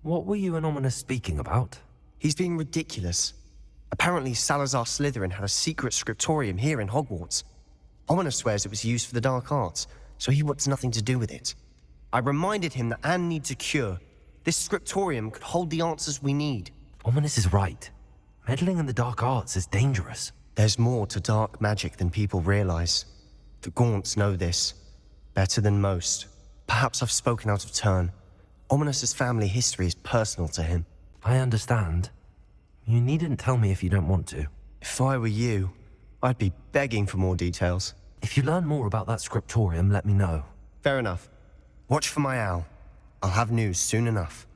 What were you and Ominous speaking about? He's being ridiculous. Apparently Salazar Slytherin had a secret scriptorium here in Hogwarts. Ominous swears it was used for the dark arts, so he wants nothing to do with it. I reminded him that Anne needs a cure. This scriptorium could hold the answers we need. Ominous is right. Meddling in the dark arts is dangerous. There's more to dark magic than people realize. The Gaunts know this. Better than most. Perhaps I've spoken out of turn. Ominous's family history is personal to him. I understand. You needn't tell me if you don't want to. If I were you, I'd be begging for more details. If you learn more about that scriptorium, let me know. Fair enough. Watch for my owl. I'll have news soon enough.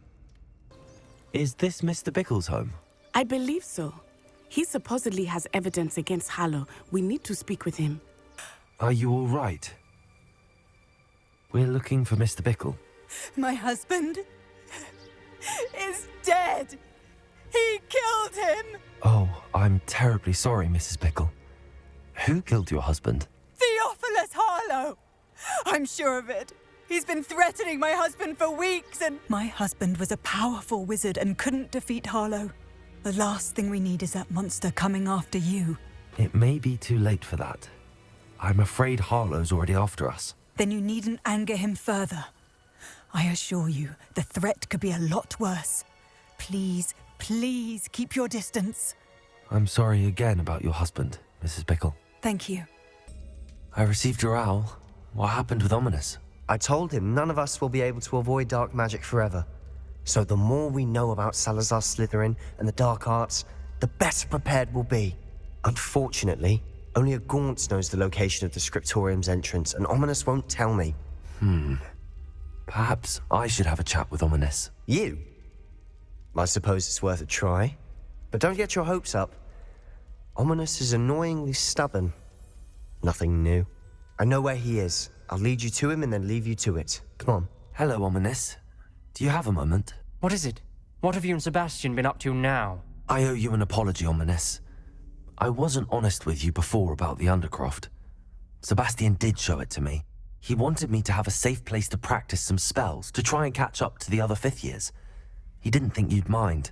Is this Mr. Bickle's home? I believe so. He supposedly has evidence against Harlow. We need to speak with him. Are you all right? We're looking for Mr. Bickle. My husband is dead. He killed him. Oh, I'm terribly sorry, Mrs. Bickle. Who killed your husband? Theophilus Harlow. I'm sure of it. He's been threatening my husband for weeks and... My husband was a powerful wizard and couldn't defeat Harlow. The last thing we need is that monster coming after you. It may be too late for that. I'm afraid Harlow's already after us. Then you needn't anger him further. I assure you, the threat could be a lot worse. Please, please keep your distance. I'm sorry again about your husband, Mrs. Bickle. Thank you. I received your owl. What happened with Ominous? I told him none of us will be able to avoid dark magic forever. So the more we know about Salazar Slytherin and the dark arts, the better prepared we'll be. Unfortunately, only a Gaunt knows the location of the scriptorium's entrance, and Ominous won't tell me. Perhaps I should have a chat with Ominous. You? I suppose it's worth a try. But don't get your hopes up. Ominous is annoyingly stubborn. Nothing new. I know where he is. I'll lead you to him and then leave you to it. Come on. Hello, Ominous. Do you have a moment? What is it? What have you and Sebastian been up to now? I owe you an apology, Ominous. I wasn't honest with you before about the Undercroft. Sebastian did show it to me. He wanted me to have a safe place to practice some spells, to try and catch up to the other fifth years. He didn't think you'd mind.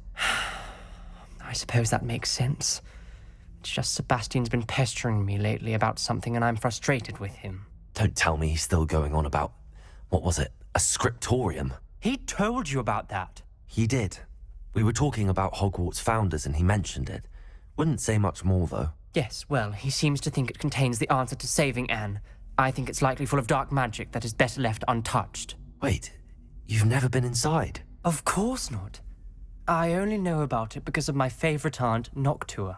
I suppose that makes sense. It's just Sebastian's been pestering me lately about something and I'm frustrated with him. Don't tell me he's still going on about, what was it, a scriptorium? He told you about that. He did. We were talking about Hogwarts founders and he mentioned it. Wouldn't say much more, though. Yes, well, he seems to think it contains the answer to saving Anne. I think it's likely full of dark magic that is better left untouched. Wait, you've never been inside? Of course not. I only know about it because of my favorite aunt, Noctua.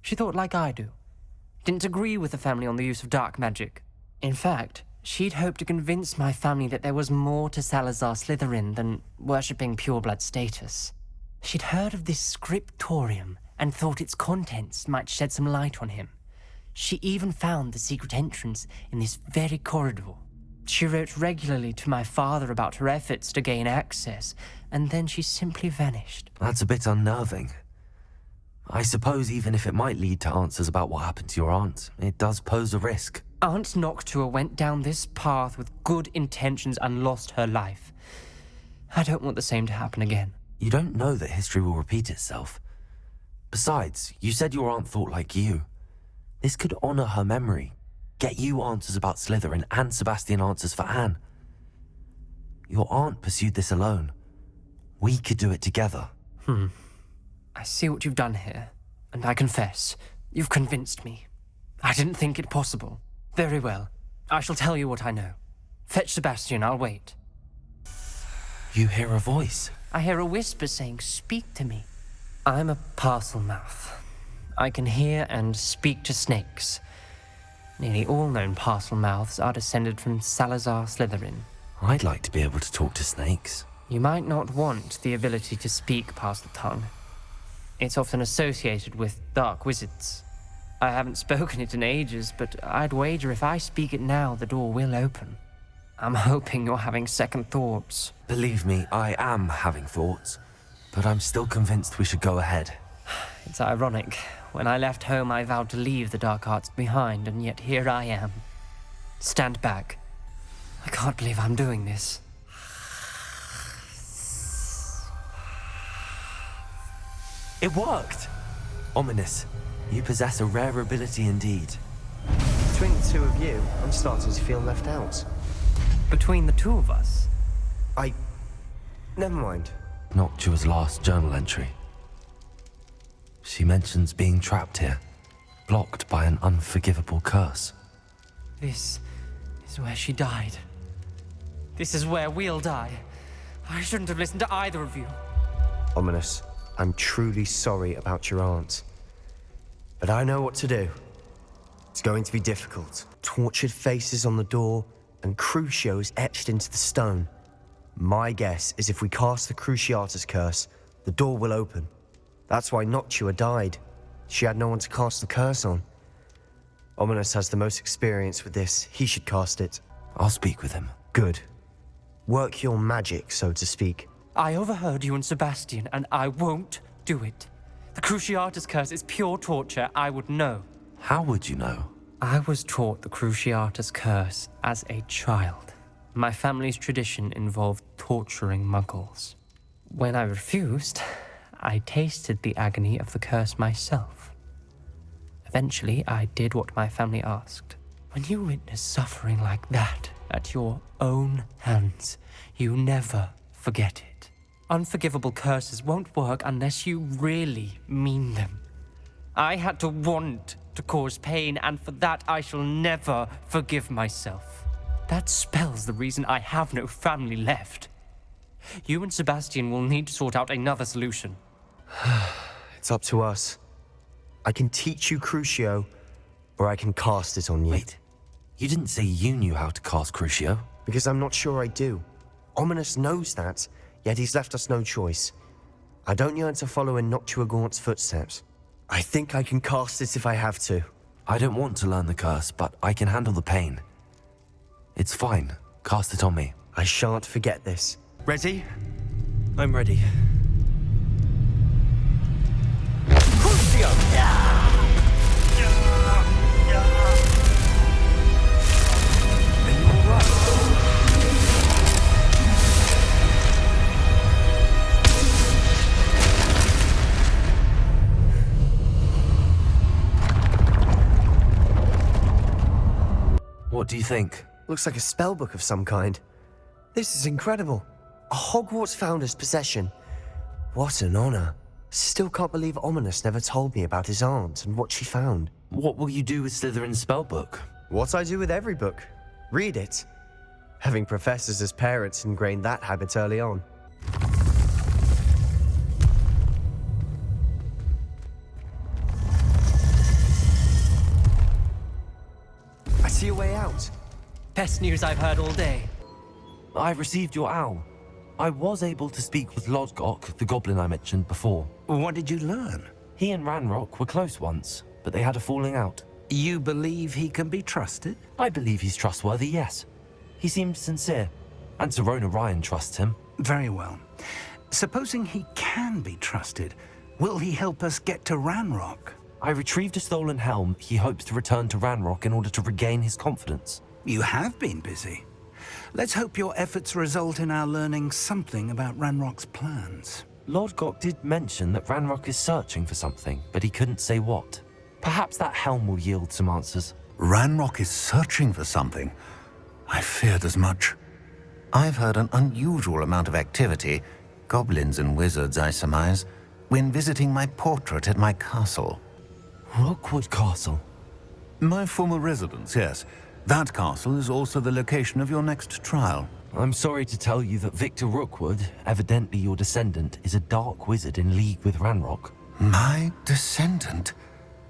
She thought like I do. Didn't agree with the family on the use of dark magic. In fact, she'd hoped to convince my family that there was more to Salazar Slytherin than worshipping pureblood status. She'd heard of this scriptorium and thought its contents might shed some light on him. She even found the secret entrance in this very corridor. She wrote regularly to my father about her efforts to gain access, and then she simply vanished. That's a bit unnerving. I suppose even if it might lead to answers about what happened to your aunt, it does pose a risk. Aunt Noctua went down this path with good intentions and lost her life. I don't want the same to happen again. You don't know that history will repeat itself. Besides, you said your aunt thought like you. This could honor her memory, get you answers about Slytherin and Sebastian answers for Anne. Your aunt pursued this alone. We could do it together. I see what you've done here, and I confess, you've convinced me. I didn't think it possible. Very well. I shall tell you what I know. Fetch Sebastian, I'll wait. You hear a voice. I hear a whisper saying, "Speak to me." I'm a parcel mouth. I can hear and speak to snakes. Nearly all known parcel mouths are descended from Salazar Slytherin. I'd like to be able to talk to snakes. You might not want the ability to speak parcel tongue. It's often associated with dark wizards. I haven't spoken it in ages, but I'd wager if I speak it now, the door will open. I'm hoping you're having second thoughts. Believe me, I am having thoughts, but I'm still convinced we should go ahead. It's ironic. When I left home, I vowed to leave the dark arts behind, and yet here I am. Stand back. I can't believe I'm doing this. It worked! Ominous, you possess a rare ability indeed. Between the two of you, I'm starting to feel left out. Between the two of us, Never mind. Noctua's last journal entry. She mentions being trapped here, blocked by an unforgivable curse. this is where she died. This is where we'll die. I shouldn't have listened to either of you. Ominous, I'm truly sorry about your aunt. But I know what to do. It's going to be difficult. Tortured faces on the door, and Crucios etched into the stone. My guess is if we cast the Cruciatus curse, the door will open. That's why Noctua died. She had no one to cast the curse on. Ominous has the most experience with this. He should cast it. I'll speak with him. Good. Work your magic, so to speak. I overheard you and Sebastian, and I won't do it. The Cruciatus curse is pure torture. I would know. How would you know? I was taught the Cruciatus curse as a child. My family's tradition involved torturing muggles. When I refused, I tasted the agony of the curse myself. Eventually, I did what my family asked. When you witness suffering like that at your own hands, you never forget it. Unforgivable curses won't work unless you really mean them. I had to want to cause pain, and for that I shall never forgive myself. That spells the reason I have no family left. You and Sebastian will need to sort out another solution. It's up to us. I can teach you Crucio, or I can cast it on you. Wait, you didn't say you knew how to cast Crucio? Because I'm not sure I do. Ominous knows that, yet he's left us no choice. I don't yearn to follow in Noctua Gaunt's footsteps. I think I can cast it if I have to. I don't want to learn the curse, but I can handle the pain. It's fine. Cast it on me. I shan't forget this. Ready? I'm ready. What do you think? Looks like a spellbook of some kind. This is incredible. A Hogwarts founder's possession. What an honor. Still can't believe Ominous never told me about his aunt and what she found. What will you do with Slytherin's spellbook? What I do with every book. Read it. Having professors as parents ingrained that habit early on. I see a way out. Best news I've heard all day. I received your owl. I was able to speak with Lodgok, the goblin I mentioned before. What did you learn? He and Ranrock were close once, but they had a falling out. You believe he can be trusted? I believe he's trustworthy, yes. He seemed sincere, and Serona Ryan trusts him. Very well. Supposing he can be trusted, will he help us get to Ranrock? I retrieved a stolen helm. He hopes to return to Ranrock in order to regain his confidence. You have been busy. Let's hope your efforts result in our learning something about Ranrock's plans. Lodgok did mention that Ranrock is searching for something, but he couldn't say what. Perhaps that helm will yield some answers. Ranrock is searching for something. I feared as much. I've heard an unusual amount of activity, goblins and wizards, I surmise, when visiting my portrait at my castle. Rookwood Castle. My former residence, yes. That castle is also the location of your next trial. I'm sorry to tell you that Victor Rookwood, evidently your descendant, is a dark wizard in league with Ranrock. My descendant?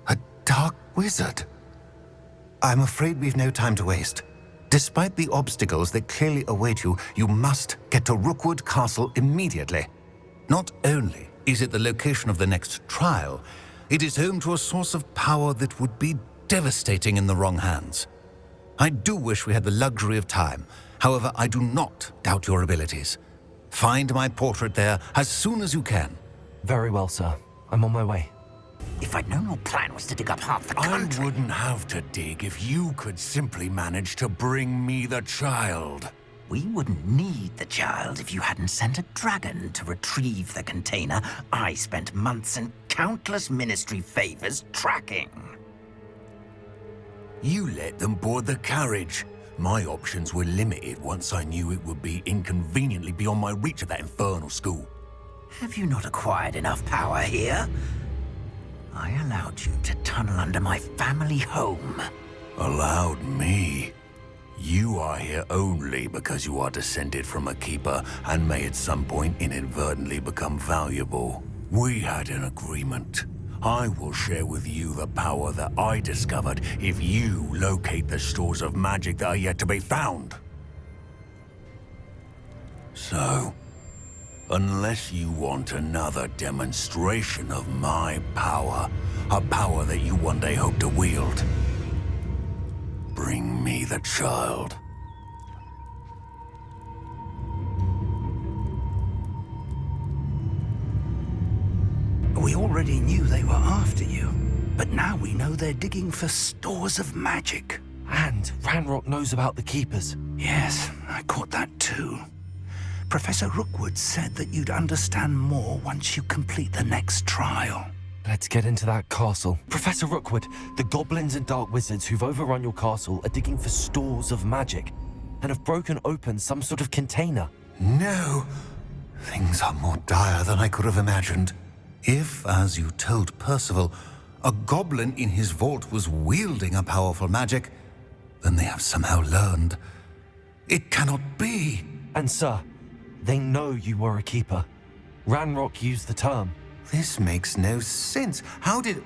A dark wizard? I'm afraid we've no time to waste. Despite the obstacles that clearly await you, you must get to Rookwood Castle immediately. Not only is it the location of the next trial, it is home to a source of power that would be devastating in the wrong hands. I do wish we had the luxury of time. However, I do not doubt your abilities. Find my portrait there as soon as you can. Very well, sir. I'm on my way. If I'd known your plan was to dig up half the I country... wouldn't have to dig if you could simply manage to bring me the child. We wouldn't need the child if you hadn't sent a dragon to retrieve the container. I spent months and countless ministry favors tracking. You let them board the carriage. My options were limited once I knew it would be inconveniently beyond my reach at that infernal school. Have you not acquired enough power here? I allowed you to tunnel under my family home. Allowed me? You are here only because you are descended from a keeper and may at some point inadvertently become valuable. We had an agreement. I will share with you the power that I discovered if you locate the stores of magic that are yet to be found. So, unless you want another demonstration of my power, a power that you one day hope to wield, bring me the child. We already knew they were after you, but now we know they're digging for stores of magic. And Ranrock knows about the Keepers. Yes, I caught that too. Professor Rookwood said that you'd understand more once you complete the next trial. Let's get into that castle. Professor Rookwood, the goblins and dark wizards who've overrun your castle are digging for stores of magic and have broken open some sort of container. No. Things are more dire than I could have imagined. If, as you told Percival, a goblin in his vault was wielding a powerful magic, then they have somehow learned. It cannot be. And sir, they know you were a keeper. Ranrock used the term. This makes no sense. How did...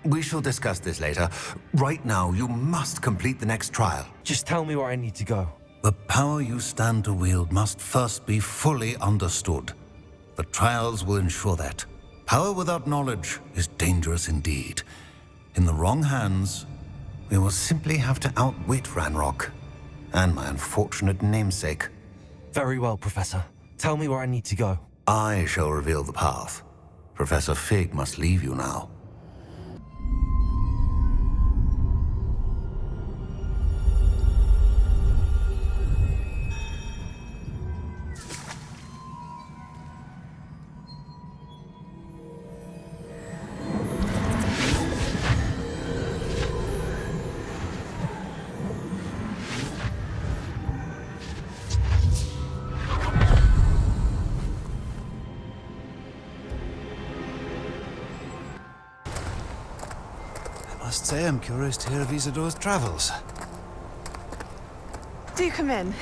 We shall discuss this later. Right now, you must complete the next trial. Just tell me where I need to go. The power you stand to wield must first be fully understood. The trials will ensure that. Power without knowledge is dangerous indeed. In the wrong hands, we will simply have to outwit Ranrock and my unfortunate namesake. Very well, Professor. Tell me where I need to go. I shall reveal the path. Professor Fig must leave you now. I must say I'm curious to hear of Isadore's travels. Do come in.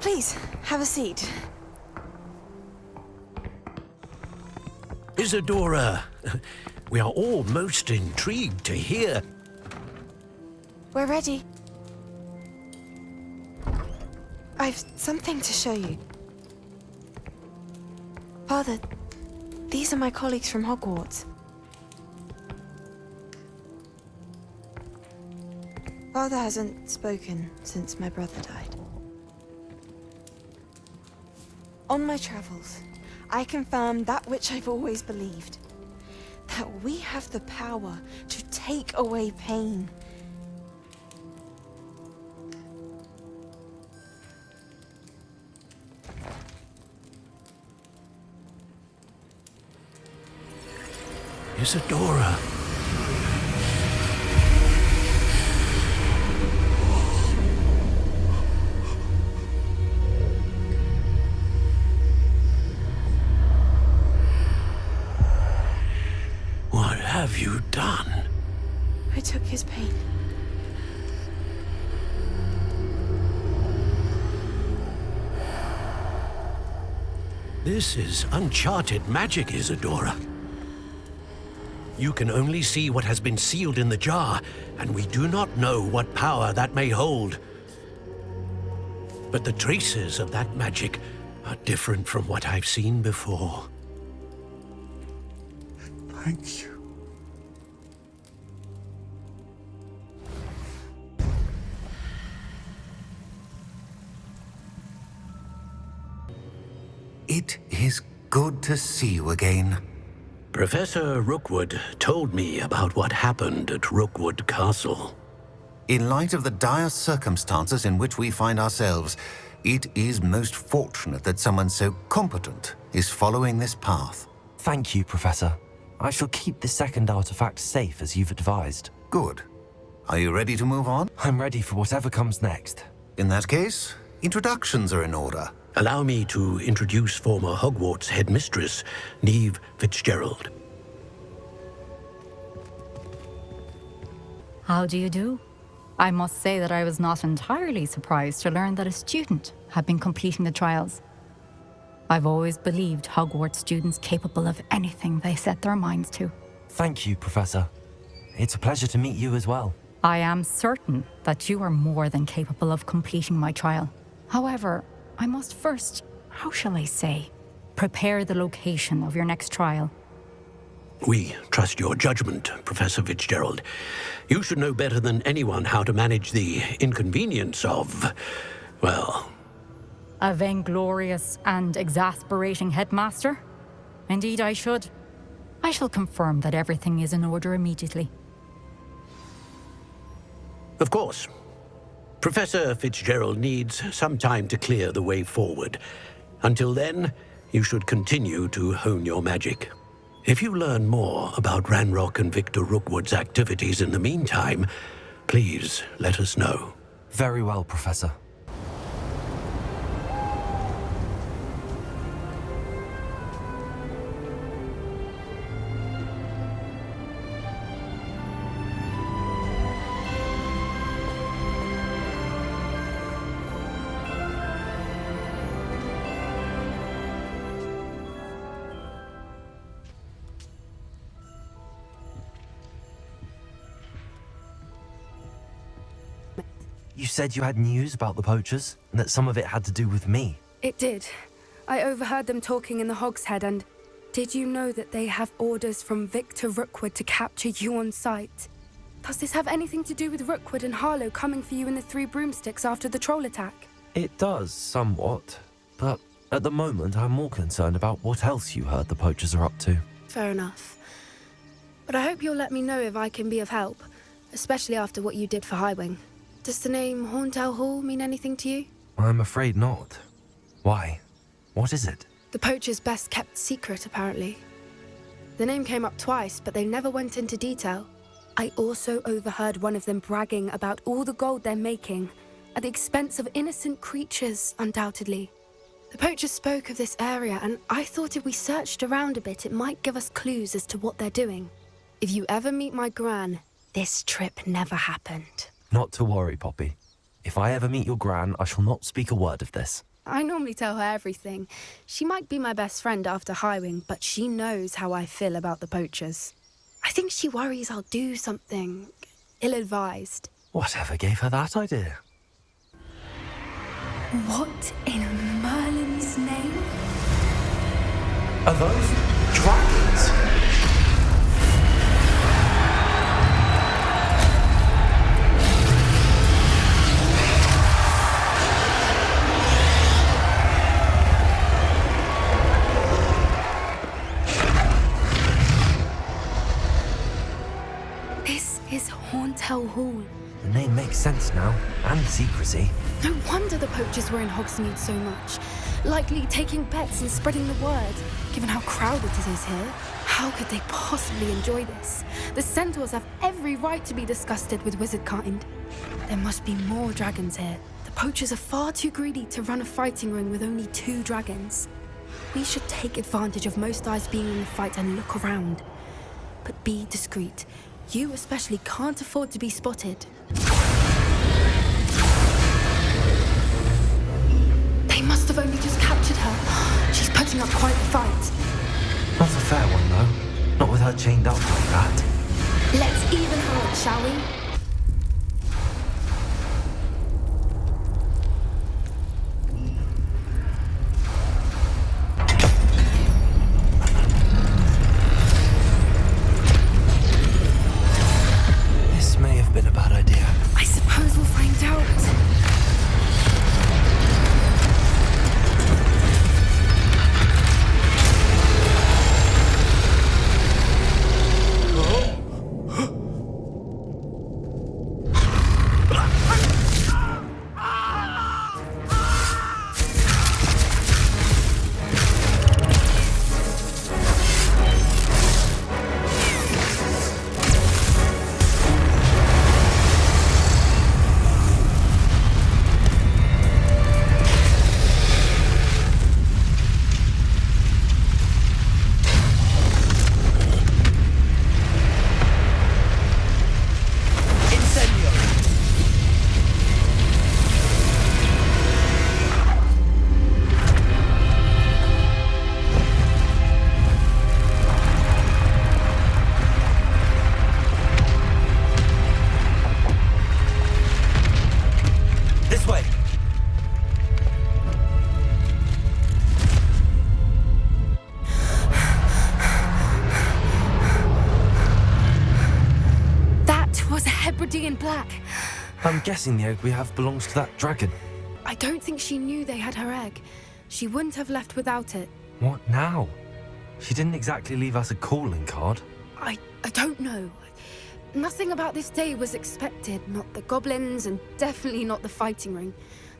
Please, have a seat. Isadora, we are all most intrigued to hear. We're ready. I've something to show you. Father, these are my colleagues from Hogwarts. Father hasn't spoken since my brother died. On my travels, I confirmed that which I've always believed. That we have the power to take away pain. Isadora. What have you done? I took his pain. This is uncharted magic, Isadora. You can only see what has been sealed in the jar, and we do not know what power that may hold. But the traces of that magic are different from what I've seen before. Thank you. It is good to see you again. Professor Rookwood told me about what happened at Rookwood Castle. In light of the dire circumstances in which we find ourselves, It is most fortunate that someone so competent is following this path. Thank you, Professor. I shall keep the second artifact safe as you've advised. Good. Are you ready to move on? I'm ready for whatever comes next. In that case, introductions are in order. Allow me to introduce former Hogwarts headmistress, Neve Fitzgerald. How do you do? I must say that I was not entirely surprised to learn that a student had been completing the trials. I've always believed Hogwarts students capable of anything they set their minds to. Thank you, Professor. It's a pleasure to meet you as well. I am certain that you are more than capable of completing my trial. However, I must first, how shall I say, prepare the location of your next trial. We trust your judgment, Professor Fitzgerald. You should know better than anyone how to manage the inconvenience of, well... A vainglorious and exasperating headmaster? Indeed I should. I shall confirm that everything is in order immediately. Of course. Professor Fitzgerald needs some time to clear the way forward. Until then, you should continue to hone your magic. If you learn more about Ranrock and Victor Rookwood's activities in the meantime, please let us know. Very well, Professor. You said you had news about the poachers, and that some of it had to do with me. It did. I overheard them talking in the Hogshead, and did you know that they have orders from Victor Rookwood to capture you on sight? Does this have anything to do with Rookwood and Harlow coming for you in the Three Broomsticks after the troll attack? It does, somewhat. But at the moment, I'm more concerned about what else you heard the poachers are up to. Fair enough. But I hope you'll let me know if I can be of help, especially after what you did for Highwing. Does the name Hauntel Hall mean anything to you? I'm afraid not. Why? What is it? The poacher's best kept secret, apparently. The name came up twice, but they never went into detail. I also overheard one of them bragging about all the gold they're making, at the expense of innocent creatures, undoubtedly. The poacher spoke of this area, and I thought if we searched around a bit, it might give us clues as to what they're doing. If you ever meet my gran, this trip never happened. Not to worry, Poppy. If I ever meet your gran, I shall not speak a word of this. I normally tell her everything. She might be my best friend after Highwing, but she knows how I feel about the poachers. I think she worries I'll do something ill-advised. Whatever gave her that idea? What in Merlin's name? Are those dragons? Is Hauntel Hall. The name makes sense now, and secrecy. No wonder the poachers were in Hogsmeade so much. Likely taking bets and spreading the word, given how crowded it is here. How could they possibly enjoy this? The centaurs have every right to be disgusted with wizard kind. There must be more dragons here. The poachers are far too greedy to run a fighting ring with only 2 dragons. We should take advantage of most eyes being in the fight and look around. But be discreet. You especially can't afford to be spotted. They must have only just captured her. She's putting up quite the fight. Not a fair one, though. Not with her chained up like that. Let's even her up, shall we? This may have been a bad idea. I suppose we'll find out. black. I'm guessing the egg we have belongs to that dragon. I don't think she knew they had her egg. She wouldn't have left without it. What now? She didn't exactly leave us a calling card. I don't know. Nothing about this day was expected. Not the goblins, and definitely not the fighting ring.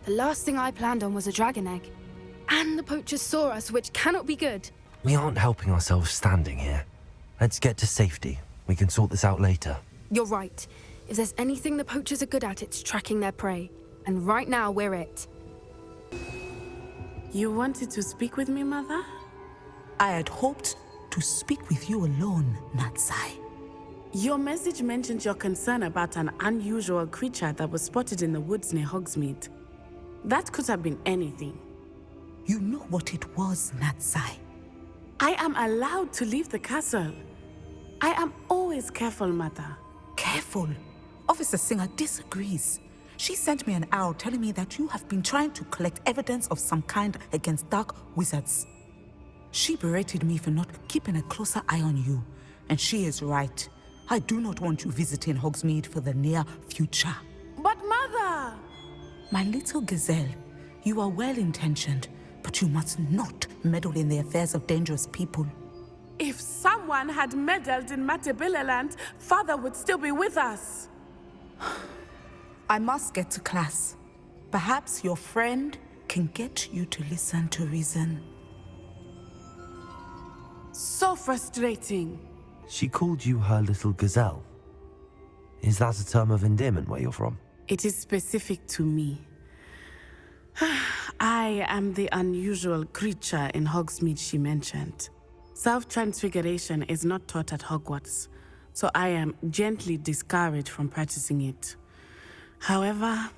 The last thing I planned on was a dragon egg. And the poachers saw us, which cannot be good. We aren't helping ourselves standing here. Let's get to safety. We can sort this out later. You're right. If there's anything the poachers are good at, it's tracking their prey. And right now, we're it. You wanted to speak with me, Mother? I had hoped to speak with you alone, Natsai. Your message mentioned your concern about an unusual creature that was spotted in the woods near Hogsmeade. That could have been anything. You know what it was, Natsai. I am allowed to leave the castle. I am always careful, Mother. Careful? Officer Singer disagrees. She sent me an owl telling me that you have been trying to collect evidence of some kind against dark wizards. She berated me for not keeping a closer eye on you, and she is right. I do not want you visiting Hogsmeade for the near future. But Mother! My little gazelle, you are well-intentioned, but you must not meddle in the affairs of dangerous people. If someone had meddled in Matabeleland, Father would still be with us. I must get to class. Perhaps your friend can get you to listen to reason. So frustrating. She called you her little gazelle. Is that a term of endearment where you're from? It is specific to me. I am the unusual creature in Hogsmeade she mentioned. Self-transfiguration is not taught at Hogwarts, so I am gently discouraged from practicing it. However,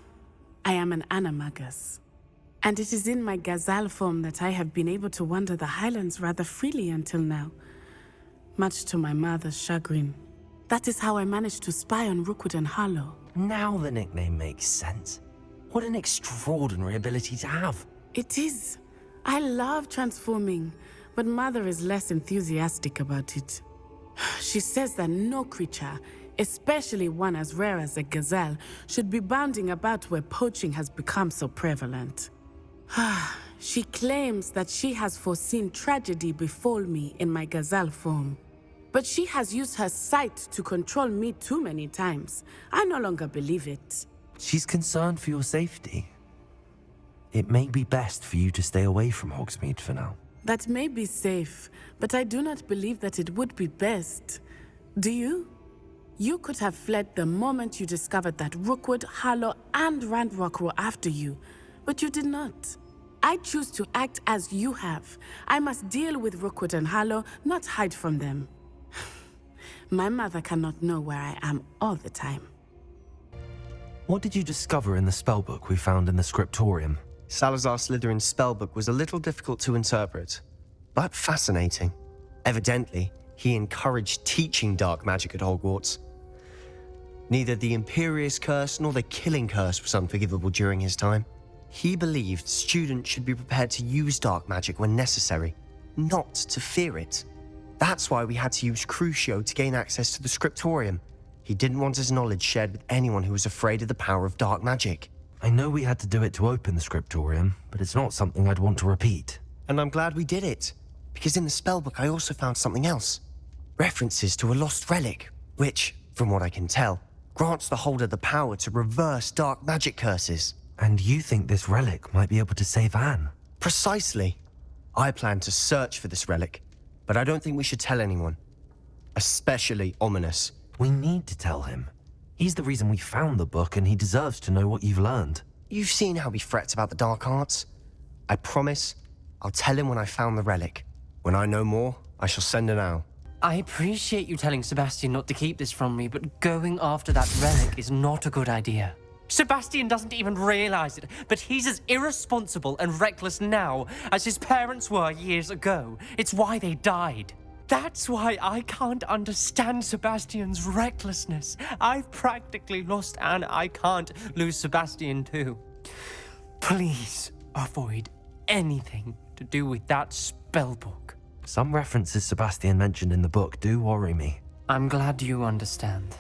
I am an animagus, and it is in my gazelle form that I have been able to wander the Highlands rather freely until now, much to my mother's chagrin. That is how I managed to spy on Rookwood and Harlow. Now the nickname makes sense. What an extraordinary ability to have. It is. I love transforming, but Mother is less enthusiastic about it. She says that no creature, especially one as rare as a gazelle, should be bounding about where poaching has become so prevalent. She claims that she has foreseen tragedy befall me in my gazelle form. But she has used her sight to control me too many times. I no longer believe it. She's concerned for your safety. It may be best for you to stay away from Hogsmeade for now. That may be safe, but I do not believe that it would be best. Do you? You could have fled the moment you discovered that Rookwood, Harlow, and Randrock were after you, but you did not. I choose to act as you have. I must deal with Rookwood and Harlow, not hide from them. My mother cannot know where I am all the time. What did you discover in the spellbook we found in the scriptorium? Salazar Slytherin's spellbook was a little difficult to interpret, but fascinating. Evidently, he encouraged teaching dark magic at Hogwarts. Neither the Imperious Curse nor the Killing Curse was unforgivable during his time. He believed students should be prepared to use dark magic when necessary, not to fear it. That's why we had to use Crucio to gain access to the scriptorium. He didn't want his knowledge shared with anyone who was afraid of the power of dark magic. I know we had to do it to open the scriptorium, but it's not something I'd want to repeat. And I'm glad we did it, because in the spellbook I also found something else. References to a lost relic, which, from what I can tell, grants the holder the power to reverse dark magic curses. And you think this relic might be able to save Anne? Precisely. I plan to search for this relic, but I don't think we should tell anyone. Especially Ominous. We need to tell him. He's the reason we found the book, and he deserves to know what you've learned. You've seen how he frets about the dark arts. I promise I'll tell him when I found the relic. When I know more, I shall send an owl. I appreciate you telling Sebastian not to keep this from me, but going after that relic is not a good idea. Sebastian doesn't even realize it, but he's as irresponsible and reckless now as his parents were years ago. It's why they died. That's why I can't understand Sebastian's recklessness. I've practically lost Anne. I can't lose Sebastian too. Please avoid anything to do with that spellbook. Some references Sebastian mentioned in the book do worry me. I'm glad you understand.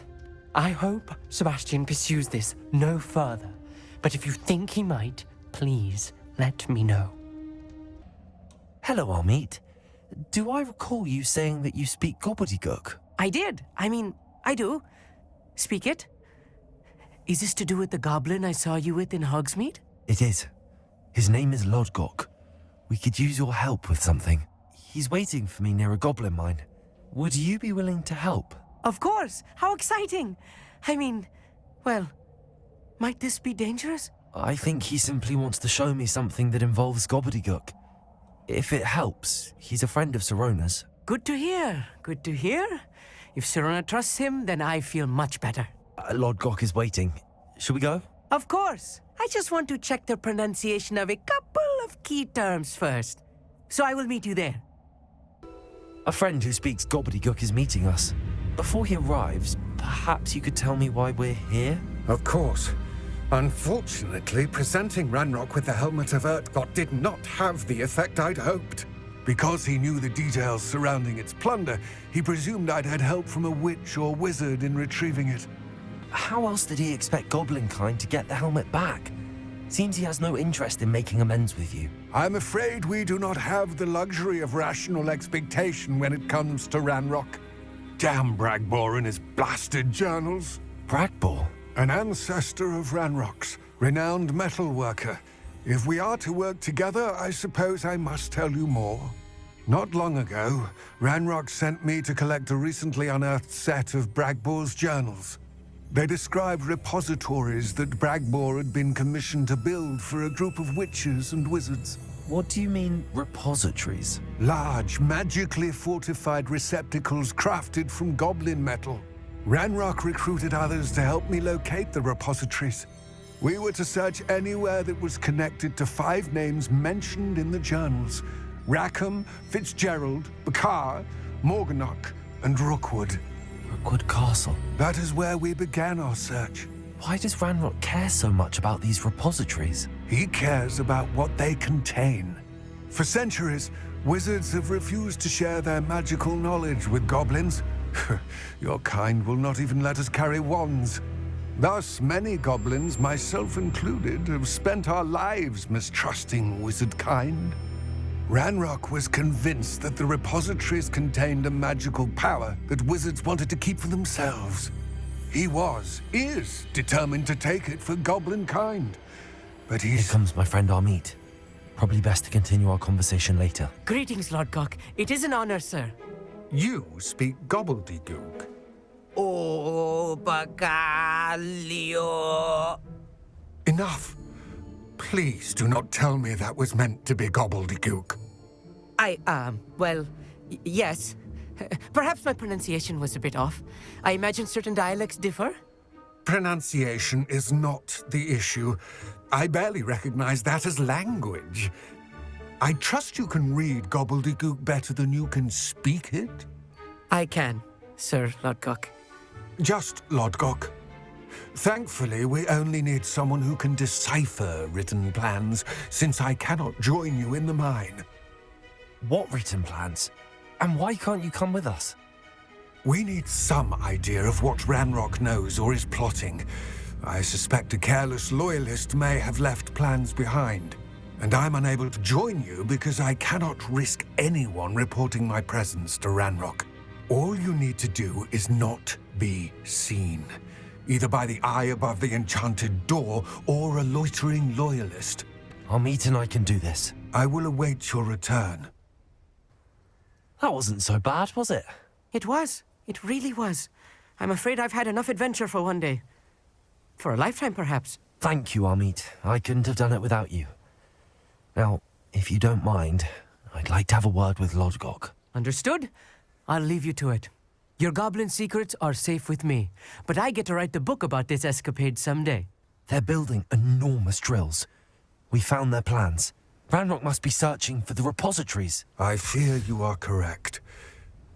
I hope Sebastian pursues this no further. But if you think he might, please let me know. Hello, Amit. Do I recall you saying that you speak gobbledygook? I did. I do. Speak it. Is this to do with the goblin I saw you with in Hogsmeade? It is. His name is Lodgok. We could use your help with something. He's waiting for me near a goblin mine. Would you be willing to help? Of course! How exciting! Well, might this be dangerous? I think he simply wants to show me something that involves gobbledygook. If it helps, he's a friend of Sirona's. Good to hear. Good to hear. If Sirona trusts him, then I feel much better. Lodgok is waiting. Shall we go? Of course. I just want to check the pronunciation of a couple of key terms first. So I will meet you there. A friend who speaks gobbledygook is meeting us. Before he arrives, perhaps you could tell me why we're here? Of course. Unfortunately, presenting Ranrock with the Helmet of Urtkot did not have the effect I'd hoped. Because he knew the details surrounding its plunder, he presumed I'd had help from a witch or wizard in retrieving it. How else did he expect Goblinkind to get the helmet back? Seems he has no interest in making amends with you. I'm afraid we do not have the luxury of rational expectation when it comes to Ranrock. Damn Bragbor and his blasted journals. Bragbor? An ancestor of Ranrock's, renowned metal worker. If we are to work together, I suppose I must tell you more. Not long ago, Ranrock sent me to collect a recently unearthed set of Bragbor's journals. They described repositories that Bragbor had been commissioned to build for a group of witches and wizards. What do you mean, repositories? Large, magically fortified receptacles crafted from goblin metal. Ranrock recruited others to help me locate the repositories. We were to search anywhere that was connected to 5 names mentioned in the journals: Rackham, Fitzgerald, Bakar, Morganach, and Rookwood. Rookwood Castle? That is where we began our search. Why does Ranrock care so much about these repositories? He cares about what they contain. For centuries, wizards have refused to share their magical knowledge with goblins. Your kind will not even let us carry wands. Thus, many goblins, myself included, have spent our lives mistrusting wizard kind. Ranrock was convinced that the repositories contained a magical power that wizards wanted to keep for themselves. He is determined to take it for goblin kind. But Here comes my friend Amit. Probably best to continue our conversation later. Greetings, Lodgok. It is an honor, sir. You speak gobbledygook. Oh, Bacalio. Enough. Please do not tell me that was meant to be gobbledygook. Yes. Perhaps my pronunciation was a bit off. I imagine certain dialects differ? Pronunciation is not the issue. I barely recognize that as language. I trust you can read gobbledygook better than you can speak it? I can, Sir Lodgok. Just Lodgok. Thankfully, we only need someone who can decipher written plans, since I cannot join you in the mine. What written plans? And why can't you come with us? We need some idea of what Ranrock knows or is plotting. I suspect a careless loyalist may have left plans behind. And I'm unable to join you because I cannot risk anyone reporting my presence to Ranrock. All you need to do is not be seen, either by the eye above the enchanted door or a loitering loyalist. Amit and I can do this. I will await your return. That wasn't so bad, was it? It was. It really was. I'm afraid I've had enough adventure for one day. For a lifetime, perhaps. Thank you, Amit. I couldn't have done it without you. Now, if you don't mind, I'd like to have a word with Lodgok. Understood? I'll leave you to it. Your goblin secrets are safe with me, but I get to write the book about this escapade someday. They're building enormous drills. We found their plans. Ranrock must be searching for the repositories. I fear you are correct.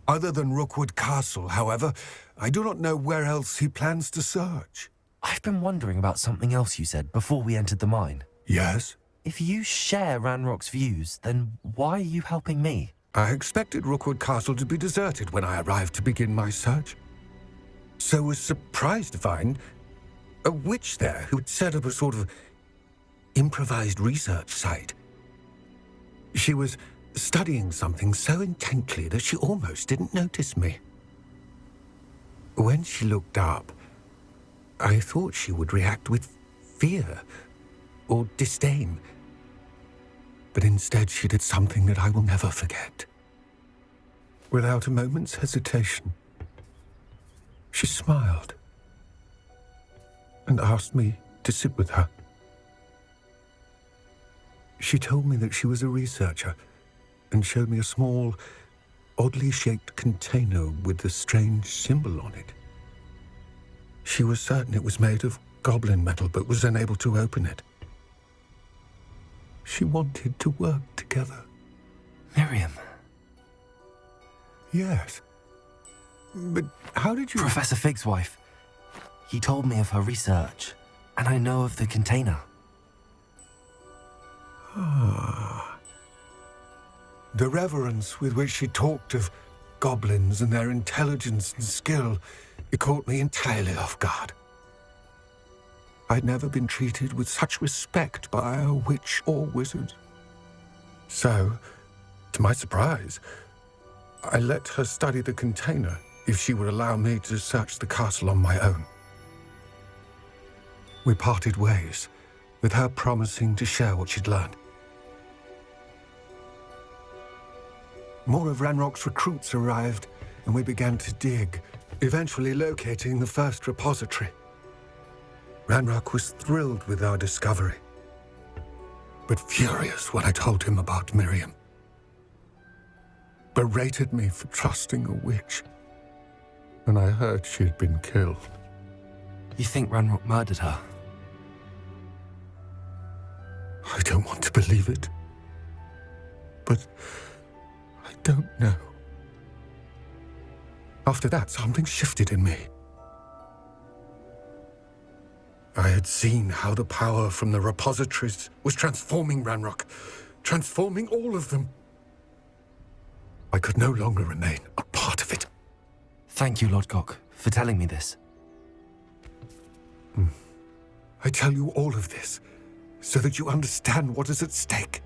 Other than Rookwood Castle, however, I do not know where else he plans to search. I've been wondering about something else you said before we entered the mine. Yes? If you share Ranrock's views, then why are you helping me? I expected Rookwood Castle to be deserted when I arrived to begin my search. so was surprised to find a witch there who'd set up a sort of improvised research site. She was studying something so intently that she almost didn't notice me. When she looked up, I thought she would react with fear or disdain. But instead she did something that I will never forget. Without a moment's hesitation, she smiled and asked me to sit with her. She told me that she was a researcher and showed me a small, oddly shaped container with a strange symbol on it. She was certain it was made of goblin metal, but was unable to open it. She wanted to work together. Miriam. Yes. But how did you... Professor Fig's wife. He told me of her research, and I know of the container. Ah. The reverence with which she talked of goblins and their intelligence and skill, it caught me entirely off guard. I'd never been treated with such respect by a witch or wizard. So, to my surprise, I let her study the container if she would allow me to search the castle on my own. We parted ways, with her promising to share what she'd learned. More of Ranrock's recruits arrived, and we began to dig, eventually locating the first repository. Ranrock was thrilled with our discovery, but furious when I told him about Miriam. Berated me for trusting a witch, and I heard she had been killed. You think Ranrock murdered her? I don't want to believe it, but I don't know. After that, something shifted in me. I had seen how the power from the repositories was transforming Ranrock, transforming all of them. I could no longer remain a part of it. Thank you, Lord Gok, for telling me this. I tell you all of this so that you understand what is at stake.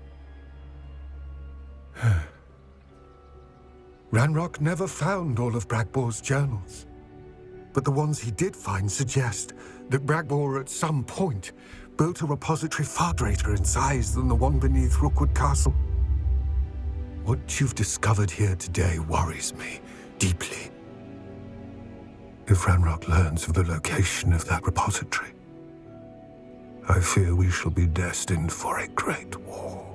Ranrock never found all of Bragbor's journals, but the ones he did find suggest that Bragbor at some point built a repository far greater in size than the one beneath Rookwood Castle. What you've discovered here today worries me deeply. If Ranrock learns of the location of that repository, I fear we shall be destined for a great war.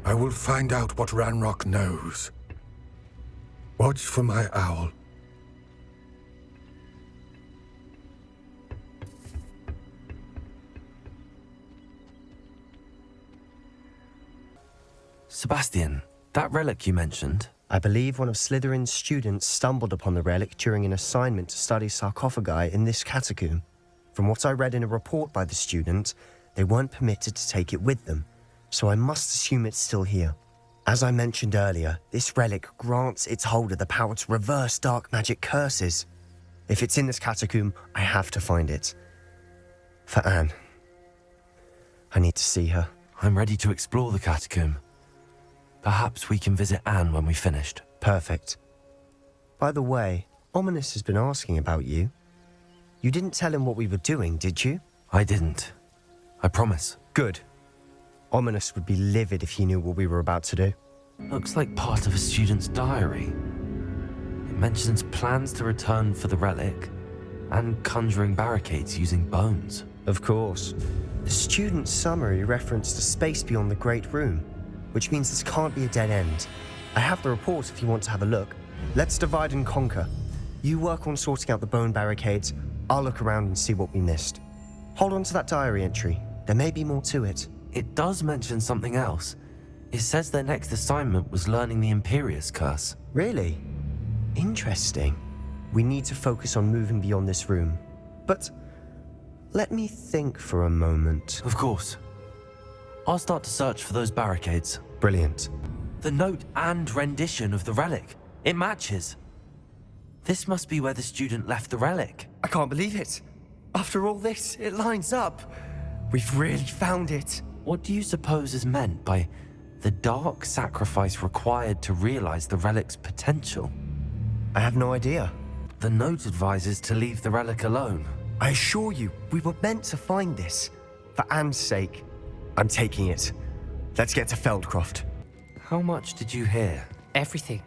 I will find out what Ranrock knows. Watch for my owl. Sebastian, that relic you mentioned... I believe one of Slytherin's students stumbled upon the relic during an assignment to study sarcophagi in this catacomb. From what I read in a report by the student, they weren't permitted to take it with them, so I must assume it's still here. As I mentioned earlier, this relic grants its holder the power to reverse dark magic curses. If it's in this catacomb, I have to find it. For Anne. I need to see her. I'm ready to explore the catacomb. Perhaps we can visit Anne when we've finished. Perfect. By the way, Ominous has been asking about you. You didn't tell him what we were doing, did you? I didn't. I promise. Good. Ominous would be livid if he knew what we were about to do. Looks like part of a student's diary. It mentions plans to return for the relic and conjuring barricades using bones. Of course. The student's summary referenced a space beyond the Great Room, which means this can't be a dead end. I have the report if you want to have a look. Let's divide and conquer. You work on sorting out the bone barricades. I'll look around and see what we missed. Hold on to that diary entry. There may be more to it. It does mention something else. It says their next assignment was learning the Imperius Curse. Really? Interesting. We need to focus on moving beyond this room. But let me think for a moment. Of course. I'll start to search for those barricades. Brilliant. The note and rendition of the relic. It matches. This must be where the student left the relic. I can't believe it. After all this, it lines up. We've really found it. What do you suppose is meant by the dark sacrifice required to realize the relic's potential? I have no idea. The note advises to leave the relic alone. I assure you, we were meant to find this. For Anne's sake. I'm taking it. Let's get to Feldcroft. How much did you hear? Everything.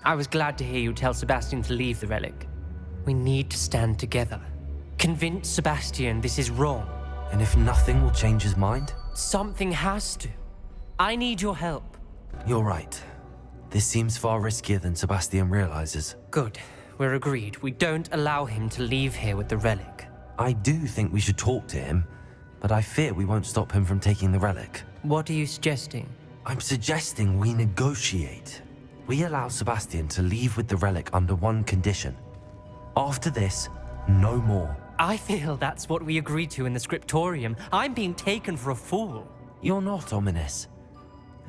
I was glad to hear you tell Sebastian to leave the relic. We need to stand together. Convince Sebastian this is wrong. And if nothing will change his mind? Something has to. I need your help. You're right. This seems far riskier than Sebastian realizes. Good. We're agreed. We don't allow him to leave here with the relic. I do think we should talk to him, but I fear we won't stop him from taking the relic. What are you suggesting? I'm suggesting we negotiate. We allow Sebastian to leave with the relic under one condition. After this, no more. I feel that's what we agreed to in the scriptorium. I'm being taken for a fool. You're not, Ominous.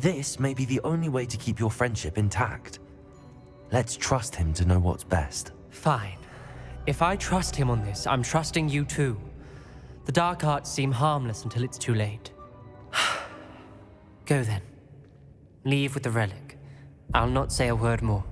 This may be the only way to keep your friendship intact. Let's trust him to know what's best. Fine. If I trust him on this, I'm trusting you too. The dark arts seem harmless until it's too late. Go then. Leave with the relic. I'll not say a word more.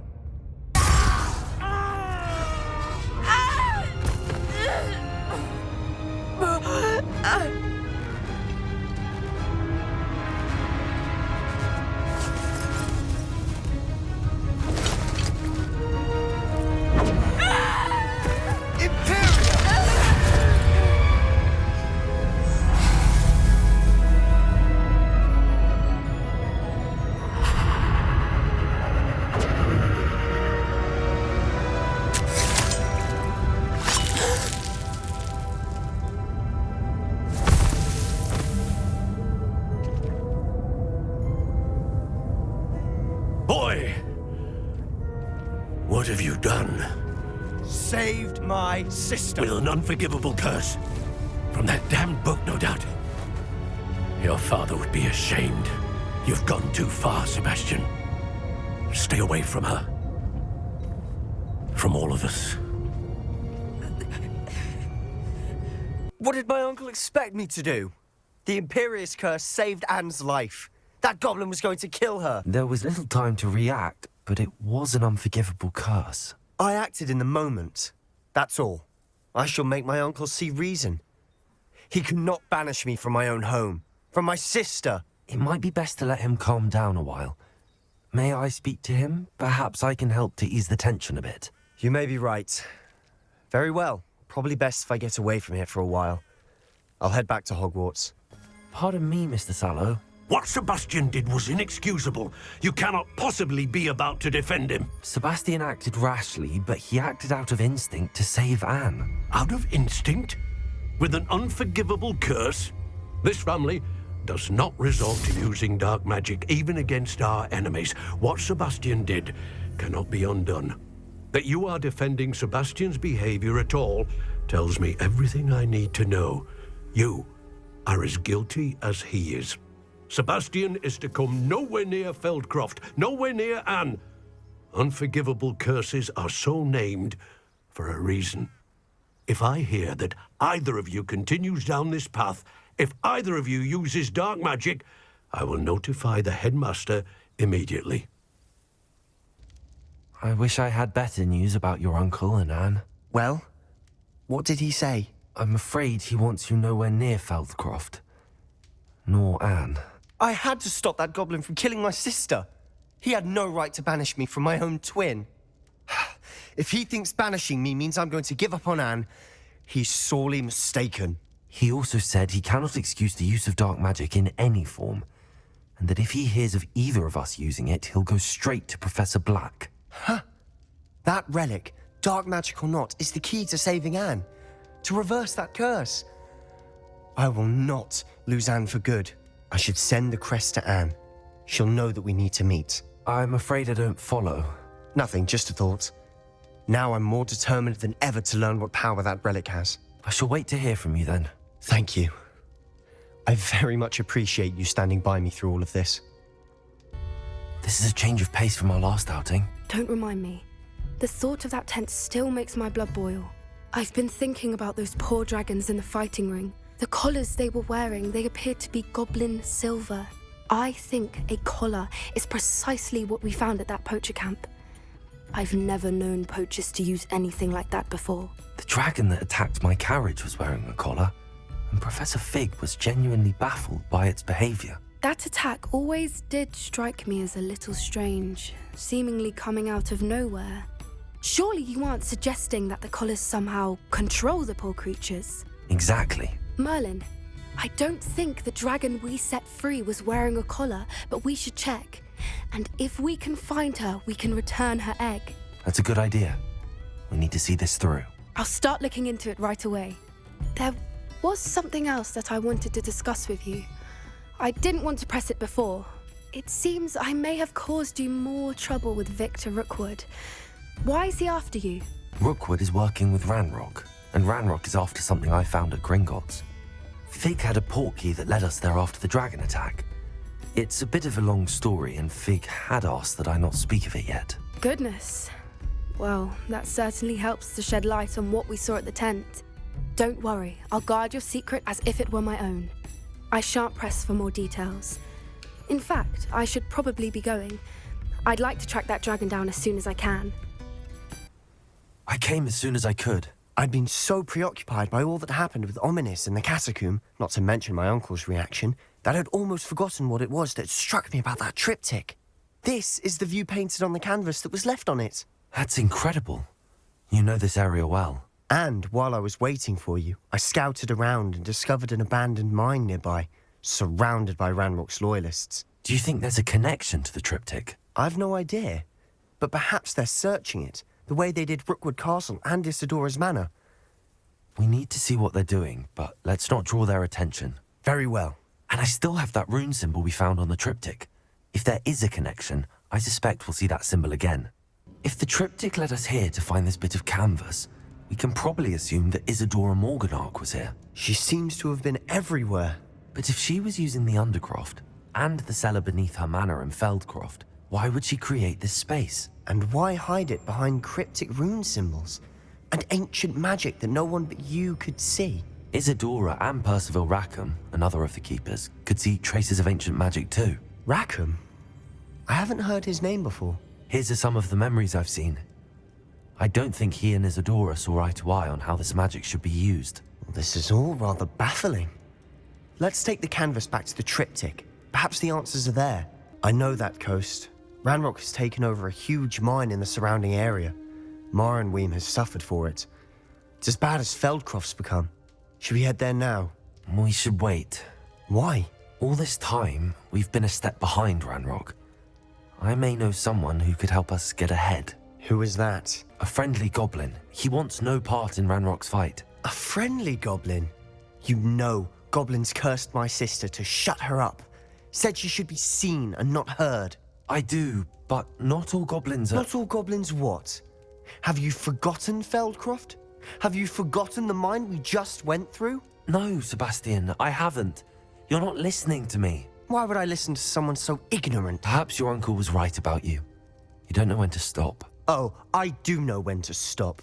What have you done? Saved my sister. With an unforgivable curse. From that damned book, no doubt. Your father would be ashamed. You've gone too far, Sebastian. Stay away from her. From all of us. What did my uncle expect me to do? The Imperious curse saved Anne's life. That goblin was going to kill her. There was little time to react, but it was an unforgivable curse. I acted in the moment. That's all. I shall make my uncle see reason. He cannot banish me from my own home. From my sister. It might be best to let him calm down a while. May I speak to him? Perhaps I can help to ease the tension a bit. You may be right. Very well. Probably best if I get away from here for a while. I'll head back to Hogwarts. Pardon me, Mr. Sallow. What Sebastian did was inexcusable. You cannot possibly be about to defend him. Sebastian acted rashly, but he acted out of instinct to save Anne. Out of instinct? With an unforgivable curse? This family does not resort to using dark magic, even against our enemies. What Sebastian did cannot be undone. That you are defending Sebastian's behavior at all tells me everything I need to know. You are as guilty as he is. Sebastian is to come nowhere near Feldcroft, nowhere near Anne. Unforgivable curses are so named for a reason. If I hear that either of you continues down this path, if either of you uses dark magic, I will notify the headmaster immediately. I wish I had better news about your uncle and Anne. Well, what did he say? I'm afraid he wants you nowhere near Feldcroft. Nor Anne. I had to stop that goblin from killing my sister. He had no right to banish me from my own twin. If he thinks banishing me means I'm going to give up on Anne, he's sorely mistaken. He also said he cannot excuse the use of dark magic in any form, and that if he hears of either of us using it, he'll go straight to Professor Black. Huh. That relic, dark magic or not, is the key to saving Anne. To reverse that curse. I will not lose Anne for good. I should send the crest to Anne. She'll know that we need to meet. I'm afraid I don't follow. Nothing, just a thought. Now I'm more determined than ever to learn what power that relic has. I shall wait to hear from you then. Thank you. I very much appreciate you standing by me through all of this. This is a change of pace from our last outing. Don't remind me. The thought of that tent still makes my blood boil. I've been thinking about those poor dragons in the fighting ring. The collars they were wearing, they appeared to be goblin silver. I think a collar is precisely what we found at that poacher camp. I've never known poachers to use anything like that before. The dragon that attacked my carriage was wearing a collar, and Professor Fig was genuinely baffled by its behavior. That attack always did strike me as a little strange, seemingly coming out of nowhere. Surely you aren't suggesting that the collars somehow control the poor creatures? Exactly. Merlin, I don't think the dragon we set free was wearing a collar, but we should check. And if we can find her, we can return her egg. That's a good idea. We need to see this through. I'll start looking into it right away. There was something else that I wanted to discuss with you. I didn't want to press it before. It seems I may have caused you more trouble with Victor Rookwood. Why is he after you? Rookwood is working with Ranrock, and Ranrock is after something I found at Gringotts. Fig had a portkey that led us there after the dragon attack. It's a bit of a long story, and Fig had asked that I not speak of it yet. Goodness. Well, that certainly helps to shed light on what we saw at the tent. Don't worry, I'll guard your secret as if it were my own. I shan't press for more details. In fact, I should probably be going. I'd like to track that dragon down as soon as I can. I came as soon as I could. I'd been so preoccupied by all that happened with Ominis and the catacomb, not to mention my uncle's reaction, that I'd almost forgotten what it was that struck me about that triptych. This is the view painted on the canvas that was left on it. That's incredible. You know this area well. And while I was waiting for you, I scouted around and discovered an abandoned mine nearby, surrounded by Ranrock's loyalists. Do you think there's a connection to the triptych? I've no idea, but perhaps they're searching it, the way they did Rookwood Castle and Isidora's Manor. We need to see what they're doing, but let's not draw their attention. Very well. And I still have that rune symbol we found on the triptych. If there is a connection, I suspect we'll see that symbol again. If the triptych led us here to find this bit of canvas, we can probably assume that Isidora Morganark was here. She seems to have been everywhere. But if she was using the Undercroft and the cellar beneath her manor in Feldcroft, why would she create this space? And why hide it behind cryptic rune symbols and ancient magic that no one but you could see? Isidora and Percival Rackham, another of the keepers, could see traces of ancient magic too. Rackham? I haven't heard his name before. Here's are some of the memories I've seen. I don't think he and Isidora saw eye to eye on how this magic should be used. This is all rather baffling. Let's take the canvas back to the triptych. Perhaps the answers are there. I know that coast. Ranrock has taken over a huge mine in the surrounding area. Marenweem has suffered for it. It's as bad as Feldcroft's become. Should we head there now? We should wait. Why? All this time, we've been a step behind Ranrock. I may know someone who could help us get ahead. Who is that? A friendly goblin. He wants no part in Ranrock's fight. A friendly goblin? You know, goblins cursed my sister to shut her up. Said she should be seen and not heard. I do, but not all goblins are... Not all goblins what? Have you forgotten Feldcroft? Have you forgotten the mine we just went through? No, Sebastian, I haven't. You're not listening to me. Why would I listen to someone so ignorant? Perhaps your uncle was right about you. You don't know when to stop. Oh, I do know when to stop.